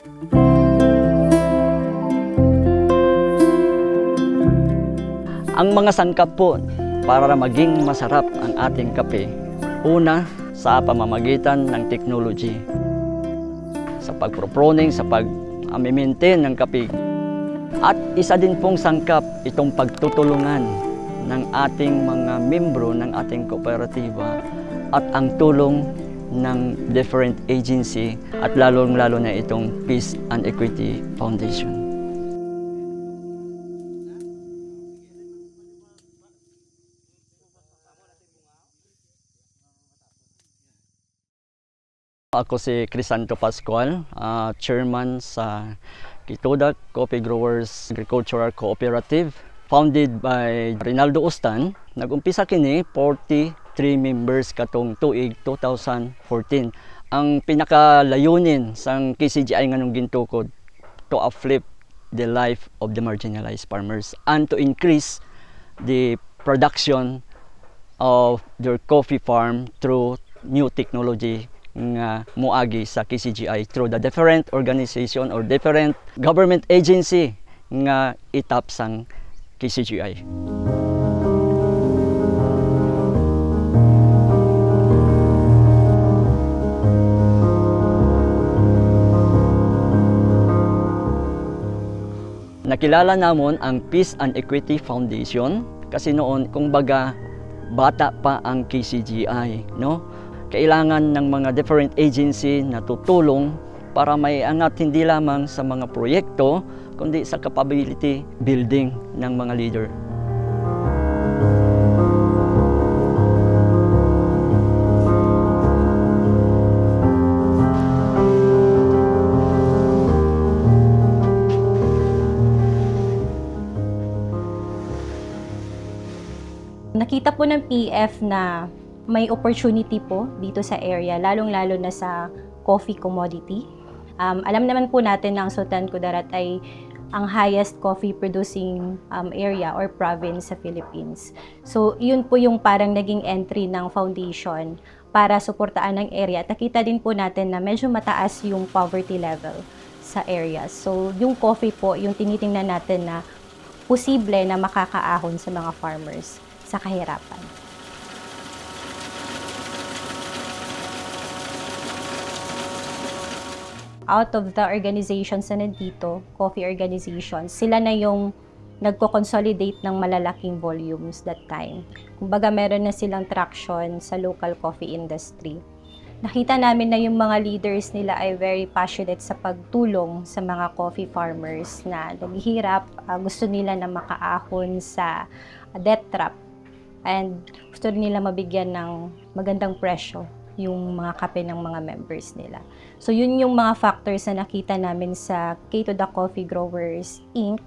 Ang mga sangkap po para maging masarap ang ating kape, una sa pamamagitan ng technology, sa pagproproning, sa pag-maintain ng kape. At isa din pong sangkap itong pagtutulungan ng ating mga membro ng ating kooperatiba at ang tulong ng different agency at lalong-lalo na itong Peace and Equity Foundation. Ako si Crisanto Pascual, chairman sa Kitodak Coffee Growers Agricultural Cooperative, founded by Rinaldo Ustan. Nag-umpisa kini 43 members katong tuig 2014. Ang pinakalayunin sang KCGI nganong gintukod to uplift the life of the marginalized farmers and to increase the production of their coffee farm through new technology nga moagi sa KCGI through the different organization or different government agency nga itap sang KCGI. Nakilala namon ang Peace and Equity Foundation kasi noon kung baga bata pa ang KCGI, no? Kailangan ng mga different agency na tutulong para may angat hindi lamang sa mga proyekto kundi sa capability building ng mga leader. Nakita po ng PF na may opportunity po dito sa area, lalong-lalo na sa coffee commodity. Alam naman po natin na ang Sultan Kudarat ay ang highest coffee producing area or province sa Philippines. So, yun po yung parang naging entry ng foundation para suportaan ng area. At nakita din po natin na medyo mataas yung poverty level sa area. So, yung coffee po, yung tinitingnan natin na posible na makakaahon sa mga farmers sa kahirapan. Out of the organizations na nandito, coffee organizations, sila na yung nagko-consolidate ng malalaking volumes that time. Kumbaga meron na silang traction sa local coffee industry. Nakita namin na yung mga leaders nila ay very passionate sa pagtulong sa mga coffee farmers na naghihirap, gusto nila na makaahon sa debt trap and gusto nila mabigyan ng magandang presyo yung mga kape ng mga members nila. So yun yung mga factors na nakita namin sa Kitodak Coffee Growers Inc.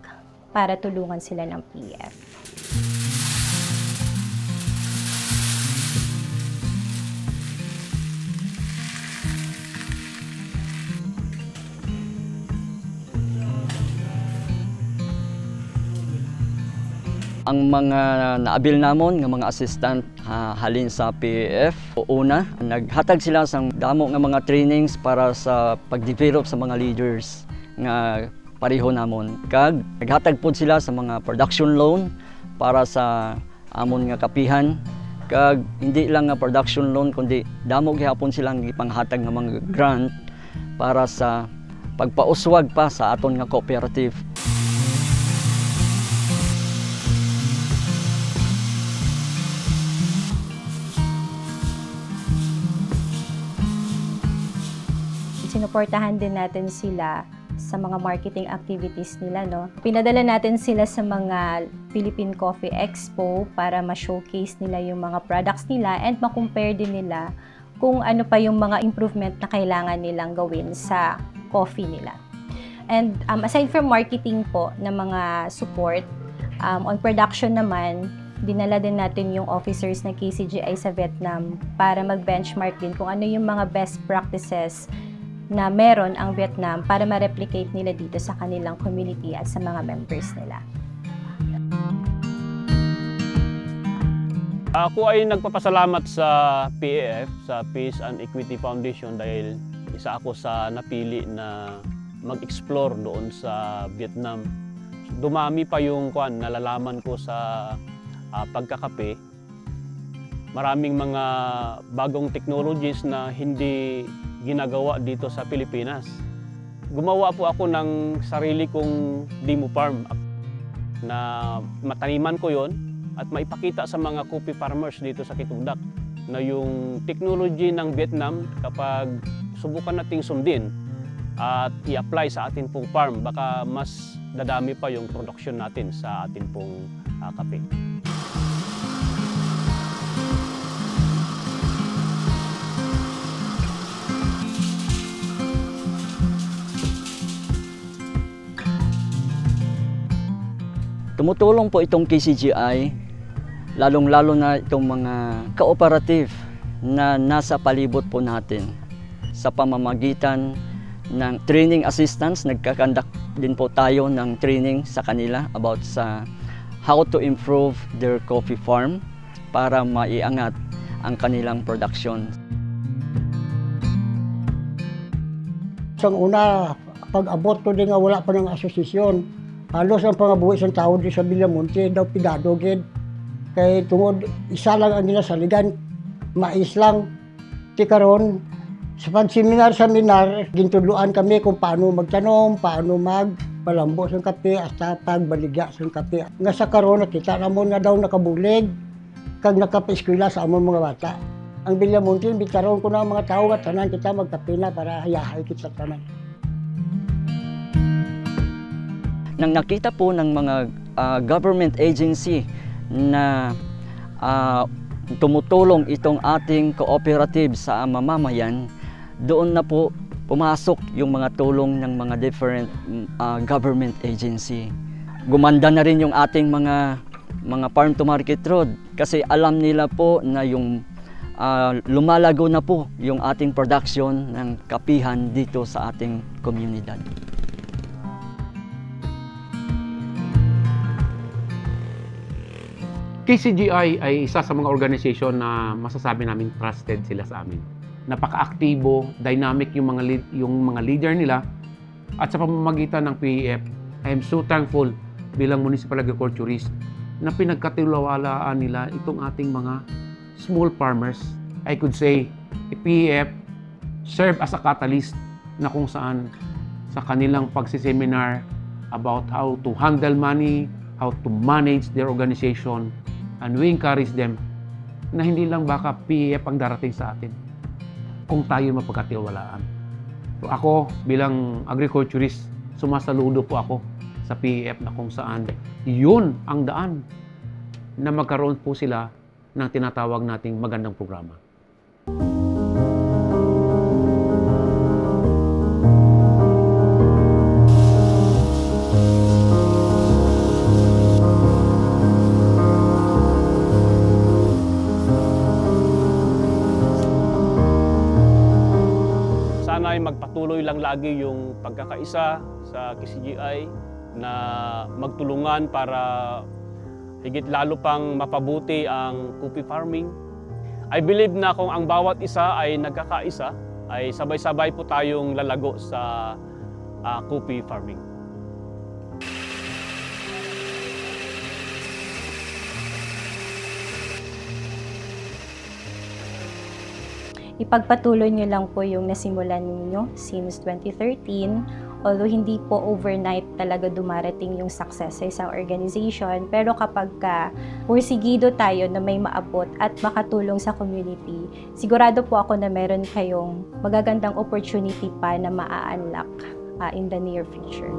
para tulungan sila ng PF. Ang mga naabil namon nga mga assistant halin sa PAF, una, naghatag sila sang damo nga mga trainings para sa pag-develop sa mga leaders nga pareho namon. Kag naghatag pod sila sa mga production loan para sa amon nga kapihan. Kag hindi lang nga production loan kundi damo gihapon silang gipanghatag nga mga grant para sa pagpauswag pa sa aton nga cooperative. Sinuportahan din natin sila sa mga marketing activities nila, no? Pinadala natin sila sa mga Philippine Coffee Expo para ma-showcase nila yung mga products nila and ma-compare din nila kung ano pa yung mga improvement na kailangan nilang gawin sa coffee nila. And aside from marketing po na mga support, on production naman, dinala din natin yung officers ng KCGI sa Vietnam para mag-benchmark din kung ano yung mga best practices na meron ang Vietnam para ma-replicate nila dito sa kanilang community at sa mga members nila. Ako ay nagpapasalamat sa PAF, sa Peace and Equity Foundation dahil isa ako sa napili na mag-explore doon sa Vietnam. Dumami pa yung nalalaman ko sa pagkakape. Maraming mga bagong technologies na hindi ginagawa dito sa Pilipinas. Gumawa po ako ng sarili kong demo farm na mataniman ko yon at maipakita sa mga coffee farmers dito sa Kitudak na yung technology ng Vietnam, kapag subukan nating sundin at i-apply sa atin pong farm, baka mas dadami pa yung production natin sa atin pong kape. Tumutulong po itong KCGI, lalong-lalo na itong mga cooperative na nasa palibot po natin. Sa pamamagitan ng training assistance, nagkakandak din po tayo ng training sa kanila about sa how to improve their coffee farm para maiangat ang kanilang production. Sa una, pag-abot ko din nga wala pa ng asosisyon. Halos ang pangabuhi sa tao di sa Villamonte daw pidado gid. Kay tungod isa lang ang ginasaligan, mais lang. Ti karon sa seminar, gintudloan kami kung paano magtanom, paano magpalambo sa kape, hasta pagbaligya sa kape. Nga sa karon nakita namon nga daw nakabulig, kag nakapaeskwela sa among mga bata. Ang Villamonte, bitaron ko na ang mga tao at tanan kita magkape na para hayahay kita sa tanan. Nang nakita po ng mga government agency na tumutulong itong ating cooperative sa mamamayan, doon na po pumasok yung mga tulong ng mga different government agency. Gumanda na rin yung ating mga farm to market road kasi alam nila po na yung lumalago na po yung ating production ng kapihan dito sa ating komunidad. KCGI ay isa sa mga organisasyon na masasabi namin trusted sila sa amin. Napaka-aktibo, dynamic yung mga leader nila, at sa pamamagitan ng PEF, I am so thankful bilang municipal agriculturist na pinagkatiwalaan nila itong ating mga small farmers. I could say, PEF serve as a catalyst na kung saan sa kanilang pagsiseminar about how to handle money, how to manage their organization, and we encourage them na hindi lang baka PEF ang darating sa atin kung tayo mapagkatiwalaan. So ako bilang agriculturist, sumasaludo po ako sa PEF na kung saan yun ang daan na magkaroon po sila ng tinatawag nating magandang programa. Sana ay magpatuloy lang lagi yung pagkakaisa sa KCGI na magtulungan para higit lalo pang mapabuti ang coffee farming. I believe na kung ang bawat isa ay nagkakaisa, ay sabay-sabay po tayong lalago sa coffee farming. Ipagpatuloy nyo lang po yung nasimulan ninyo since 2013. Although hindi po overnight talaga dumarating yung success sa isang organization, pero kapag pursigido tayo na may maabot at makatulong sa community, sigurado po ako na meron kayong magagandang opportunity pa na maa-unlock in the near future.